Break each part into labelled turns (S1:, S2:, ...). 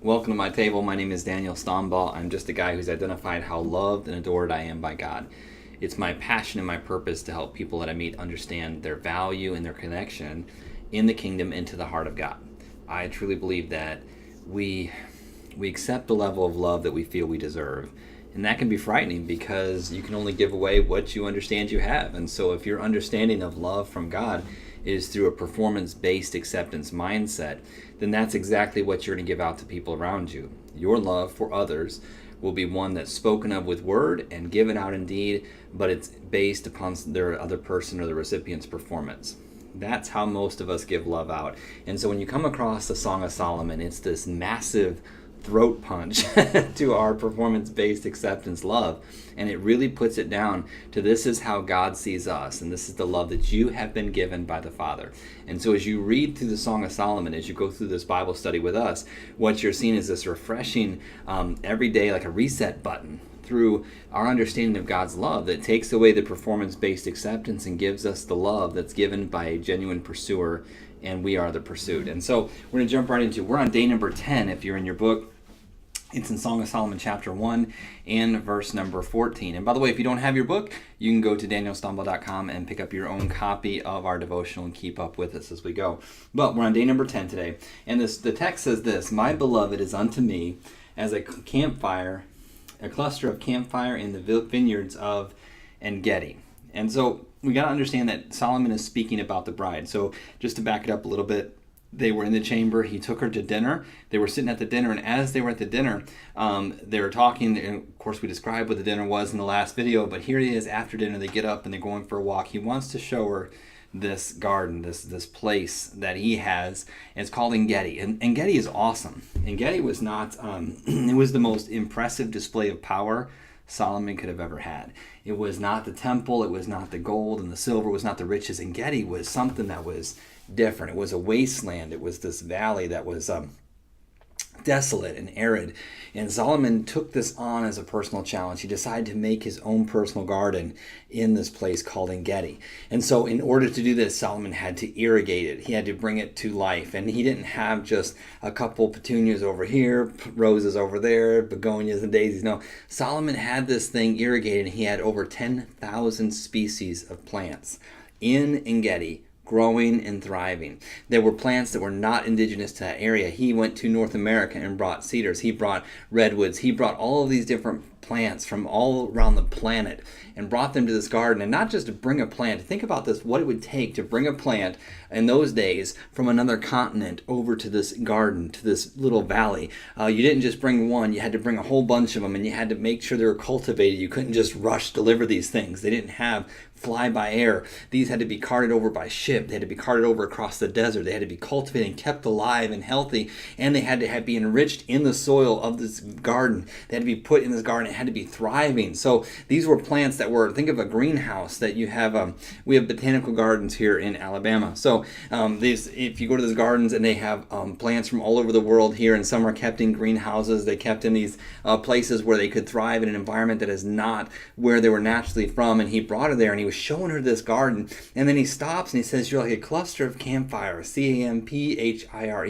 S1: Welcome to my table. My name is Daniel Stombaugh. I'm just a guy who's identified how loved and adored I am by God. It's my passion and my purpose to help people that I meet understand their value and their connection in the kingdom into the heart of God. I truly believe that we accept the level of love that we feel we deserve. And that can be frightening because you can only give away what you understand you have. And so if your understanding of love from God is through a performance-based acceptance mindset, then that's exactly what you're going to give out to people around you. Your love for others will be one that's spoken of with word and given out in deed, but it's based upon their other person or the recipient's performance. That's how most of us give love out. And so when you come across the Song of Solomon, it's this massive throat punch to our performance-based acceptance love, and it really puts it down to this is how God sees us, and this is the love that you have been given by the Father. And so as you read through the Song of Solomon, as you go through this Bible study with us, what you're seeing is this refreshing every day, like a reset button through our understanding of God's love that takes away the performance-based acceptance and gives us the love that's given by a genuine pursuer, and we are the pursued. And so we're going to jump right into, we're on day number 10 if you're in your book. It's in Song of Solomon chapter 1 and verse number 14. And by the way, if you don't have your book, you can go to danielstombaugh.com and pick up your own copy of our devotional and keep up with us as we go. But we're on day number 10 today. And the text says this: "My beloved is unto me as a campfire, a cluster of campfire in the vineyards of En-gedi." And so we got to understand that Solomon is speaking about the bride. So just to back it up a little bit, they were in the chamber. He took her to dinner. They were sitting at the dinner, and as they were at the dinner, they were talking. And of course, we described what the dinner was in the last video, but here he is after dinner. They get up and they're going for a walk. He wants to show her this garden, this place that he has. And it's called En-gedi. And En-gedi is awesome. En-gedi was not, it was the most impressive display of power Solomon could have ever had. It was not the temple, it was not the gold and the silver, it was not the riches. En-gedi was something that was different. It was a wasteland. It was this valley that was desolate and arid. And Solomon took this on as a personal challenge. He decided to make his own personal garden in this place called En-gedi. And so in order to do this, Solomon had to irrigate it. He had to bring it to life. And he didn't have just a couple petunias over here, roses over there, begonias and daisies. No, Solomon had this thing irrigated. He had over 10,000 species of plants in En-gedi, growing and thriving. There were plants that were not indigenous to that area. He went to North America and brought cedars. He brought redwoods. He brought all of these different plants from all around the planet and brought them to this garden. And not just to bring a plant. Think about this, what it would take to bring a plant in those days from another continent over to this garden, to this little valley. You didn't just bring one, you had to bring a whole bunch of them, and you had to make sure they were cultivated. You couldn't just rush deliver these things. They didn't have fly by air. These had to be carted over by ship. They had to be carted over across the desert. They had to be cultivated and kept alive and healthy, and they had to be enriched in the soil of this garden. They had to be put in this garden. It had to be thriving. So these were plants that were, think of a greenhouse that you have. We have botanical gardens here in Alabama. So if you go to these gardens, and they have plants from all over the world here, and some are kept in greenhouses. They kept in these places where they could thrive in an environment that is not where they were naturally from. And he brought her there, and he was showing her this garden, and then he stops and he says, "You're like a cluster of campfire," CAMPHIRE.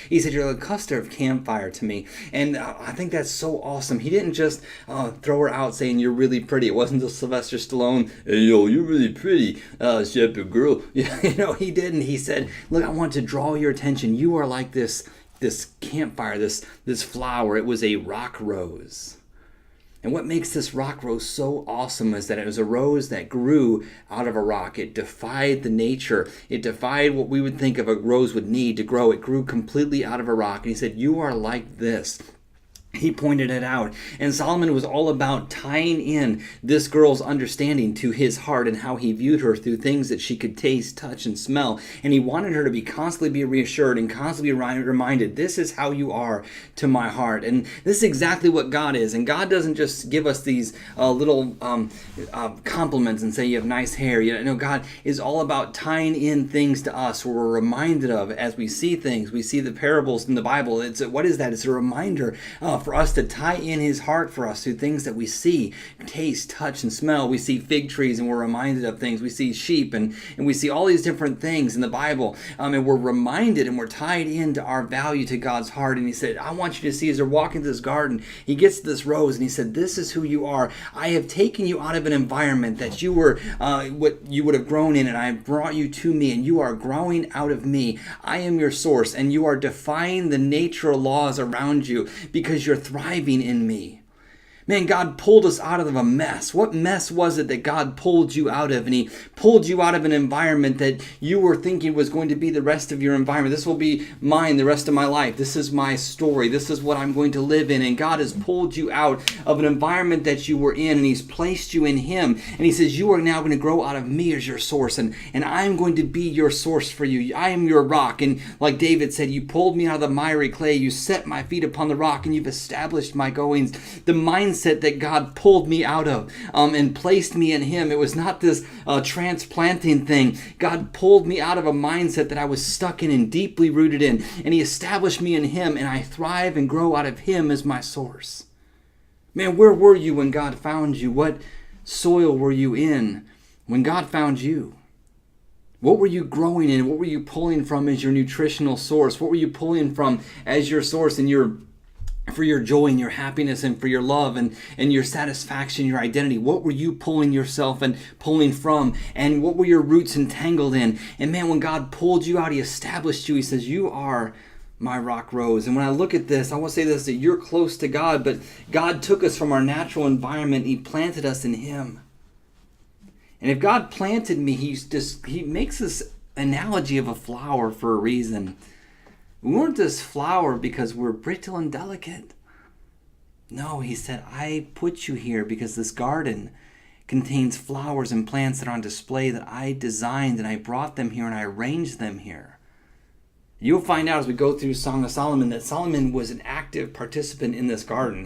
S1: He said, "You're like a cluster of campfire to me." And I think that's so awesome. He didn't just throw her out saying, "You're really pretty." It wasn't just Sylvester Stallone, "Hey, yo, you're really pretty, shepherd girl." He didn't. He said, "Look, I want to draw your attention. You are like this campfire, this flower." It was a rock rose. And what makes this rock rose so awesome is that it was a rose that grew out of a rock. It defied the nature. It defied what we would think of a rose would need to grow. It grew completely out of a rock. And he said, "You are like this." He pointed it out. And Solomon was all about tying in this girl's understanding to his heart and how he viewed her through things that she could taste, touch, and smell. And he wanted her to constantly be reassured and constantly be reminded, this is how you are to my heart. And this is exactly what God is. And God doesn't just give us these little compliments and say you have nice hair. God is all about tying in things to us where we're reminded of as we see things. We see the parables in the Bible. What is that? It's a reminder for us to tie in his heart for us through things that we see, taste, touch, and smell. We see fig trees and we're reminded of things. We see sheep and we see all these different things in the Bible. And we're reminded and we're tied into our value to God's heart. And he said, I want you to see as they're walking through this garden, he gets to this rose and he said, this is who you are. I have taken you out of an environment that you were, what you would have grown in, and I have brought you to me, and you are growing out of me. I am your source, and you are defying the natural laws around you because you're thriving in me. Man, God pulled us out of a mess. What mess was it that God pulled you out of? And he pulled you out of an environment that you were thinking was going to be the rest of your environment. This will be mine the rest of my life. This is my story. This is what I'm going to live in. And God has pulled you out of an environment that you were in, and he's placed you in him. And he says, you are now going to grow out of me as your source, and I'm going to be your source for you. I am your rock. And like David said, you pulled me out of the miry clay. You set my feet upon the rock, and you've established my goings. The mindset that God pulled me out of and placed me in him. It was not this transplanting thing. God pulled me out of a mindset that I was stuck in and deeply rooted in, and he established me in him, and I thrive and grow out of him as my source. Man, where were you when God found you? What soil were you in when God found you? What were you growing in? What were you pulling from as your nutritional source? What were you pulling from as your source and for your joy and your happiness and for your love and your satisfaction, your identity? What were you pulling yourself and pulling from? And what were your roots entangled in? And man, when God pulled you out, he established you. He says, you are my rock rose. And when I look at this, I want to say this, that you're close to God, but God took us from our natural environment. He planted us in him. And if God planted me, he makes this analogy of a flower for a reason. We weren't this flower because we're brittle and delicate. No, he said, I put you here because this garden contains flowers and plants that are on display that I designed, and I brought them here and I arranged them here. You'll find out as we go through Song of Solomon that Solomon was an active participant in this garden.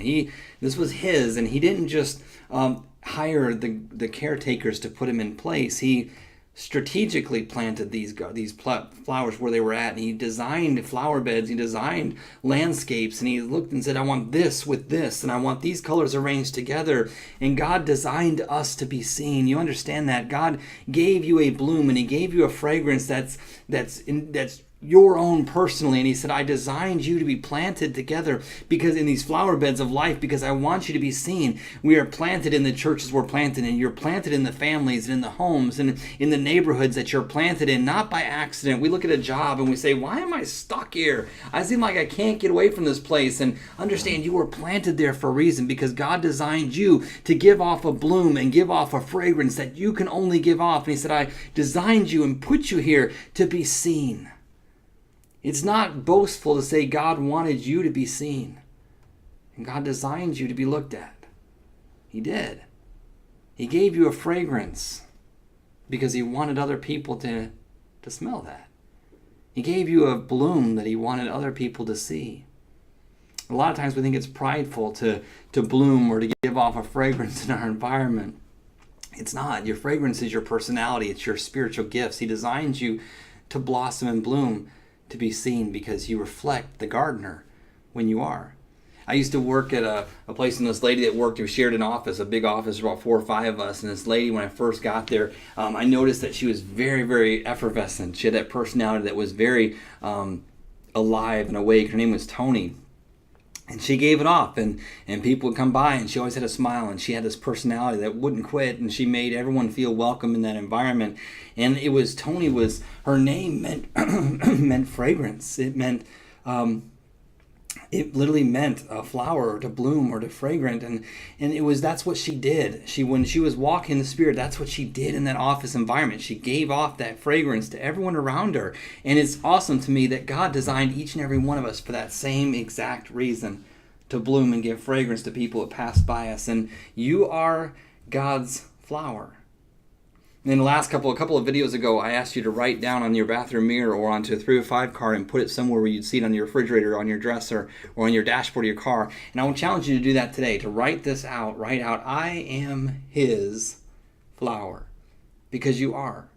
S1: This was his, and he didn't just hire the caretakers to put him in place. He strategically planted these flowers where they were at, and he designed flower beds, he designed landscapes, and he looked and said, I want this with this, and I want these colors arranged together. And God designed us to be seen. You understand that? God gave you a bloom, and he gave you a fragrance that's your own personally, and he said, I designed you to be planted together because in these flower beds of life, because I want you to be seen. We are planted in the churches we're planted in. You're planted in the families and in the homes and in the neighborhoods that you're planted in, not by accident. We look at a job and we say, why am I stuck here? I seem like I can't get away from this place. And understand, you were planted there for a reason, because God designed you to give off a bloom and give off a fragrance that you can only give off. And he said, I designed you and put you here to be seen. It's not boastful to say God wanted you to be seen. And God designed you to be looked at. He did. He gave you a fragrance because he wanted other people to smell that. He gave you a bloom that he wanted other people to see. A lot of times we think it's prideful to bloom or to give off a fragrance in our environment. It's not. Your fragrance is your personality. It's your spiritual gifts. He designed you to blossom and bloom, to be seen, because you reflect the gardener when you are. I used to work at a place, and this lady that worked, we shared an office, a big office, about 4 or 5 of us. And this lady, when I first got there, I noticed that she was very, very effervescent. She had that personality that was very alive and awake. Her name was Tony. And she gave it off, and people would come by, and she always had a smile, and she had this personality that wouldn't quit, and she made everyone feel welcome in that environment. And her name meant meant fragrance. It meant it literally meant a flower, to bloom or to fragrant, and that's what she did. When she was walking in the Spirit, that's what she did in that office environment. She gave off that fragrance to everyone around her. And it's awesome to me that God designed each and every one of us for that same exact reason, to bloom and give fragrance to people that pass by us. And you are God's flower. In the last couple of videos ago, I asked you to write down on your bathroom mirror or onto a 305 card and put it somewhere where you'd see it on your refrigerator, on your dresser, or on your dashboard of your car. And I will challenge you to do that today, to write this out. Write out, I am his flower. Because you are.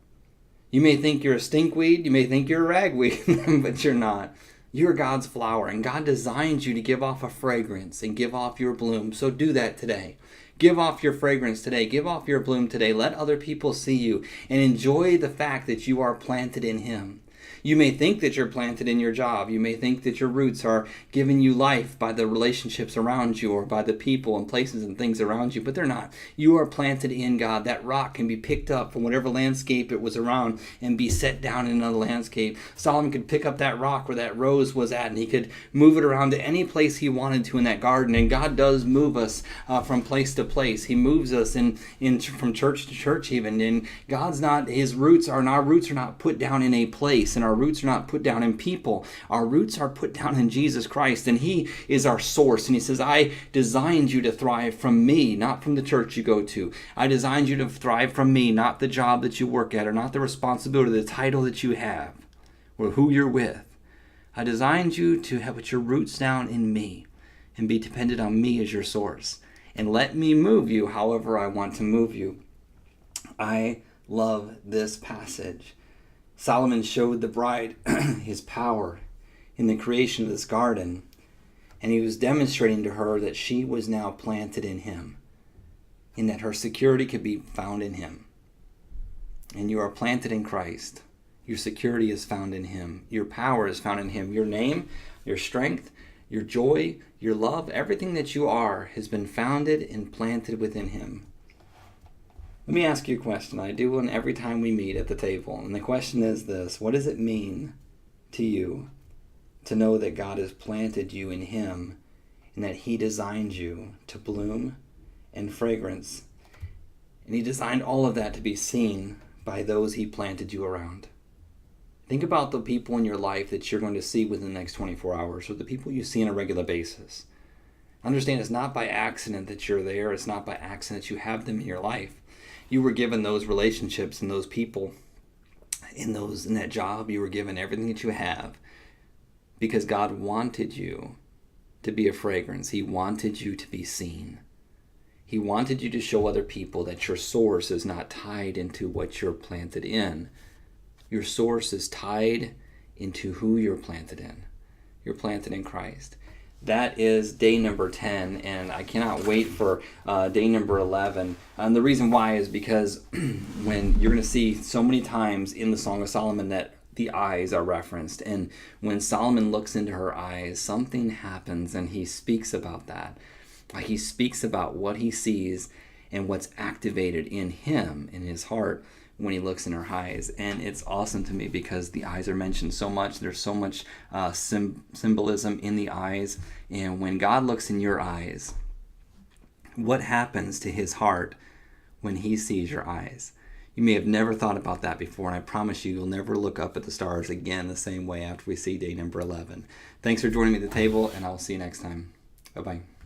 S1: You may think you're a stinkweed, you may think you're a ragweed, but you're not. You're God's flower, and God designed you to give off a fragrance and give off your bloom. So do that today. Give off your fragrance today. Give off your bloom today. Let other people see you and enjoy the fact that you are planted in Him. You may think that you're planted in your job. You may think that your roots are giving you life by the relationships around you or by the people and places and things around you, but they're not. You are planted in God. That rock can be picked up from whatever landscape it was around and be set down in another landscape. Solomon could pick up that rock where that rose was at, and he could move it around to any place he wanted to in that garden. And God does move us from place to place. He moves us from church to church even. And His roots are not put down in a place, and our roots are not put down in people. Our roots are put down in Jesus Christ, and He is our source. And He says, I designed you to thrive from me, not from the church you go to. I designed you to thrive from me, not the job that you work at, or not the responsibility, the title that you have, or who you're with. I designed you to put your roots down in me and be dependent on me as your source. And let me move you however I want to move you. I love this passage. Solomon showed the bride his power in the creation of this garden, and he was demonstrating to her that she was now planted in him, and that her security could be found in him. And you are planted in Christ. Your security is found in Him. Your power is found in Him. Your name, your strength, your joy, your love, everything that you are has been founded and planted within Him. Let me ask you a question. I do one every time we meet at the table. And the question is this: what does it mean to you to know that God has planted you in Him and that He designed you to bloom and fragrance? And He designed all of that to be seen by those He planted you around. Think about the people in your life that you're going to see within the next 24 hours, or the people you see on a regular basis. Understand, it's not by accident that you're there. It's not by accident that you have them in your life. You were given those relationships and those people in that job. You were given everything that you have because God wanted you to be a fragrance. He wanted you to be seen. He wanted you to show other people that your source is not tied into what you're planted in. Your source is tied into who you're planted in. You're planted in Christ. That is day number 10, and I cannot wait for day number 11. And the reason why is because when you're going to see so many times in the Song of Solomon that the eyes are referenced, and when Solomon looks into her eyes, something happens, and he speaks about that. He speaks about what he sees and what's activated in him, in his heart, when he looks in her eyes. And it's awesome to me because the eyes are mentioned so much. There's so much symbolism in the eyes. And when God looks in your eyes, what happens to His heart when He sees your eyes? You may have never thought about that before, and I promise you'll never look up at the stars again the same way after we see day number 11. Thanks for joining me at the table, and I'll see you next time. Bye-bye.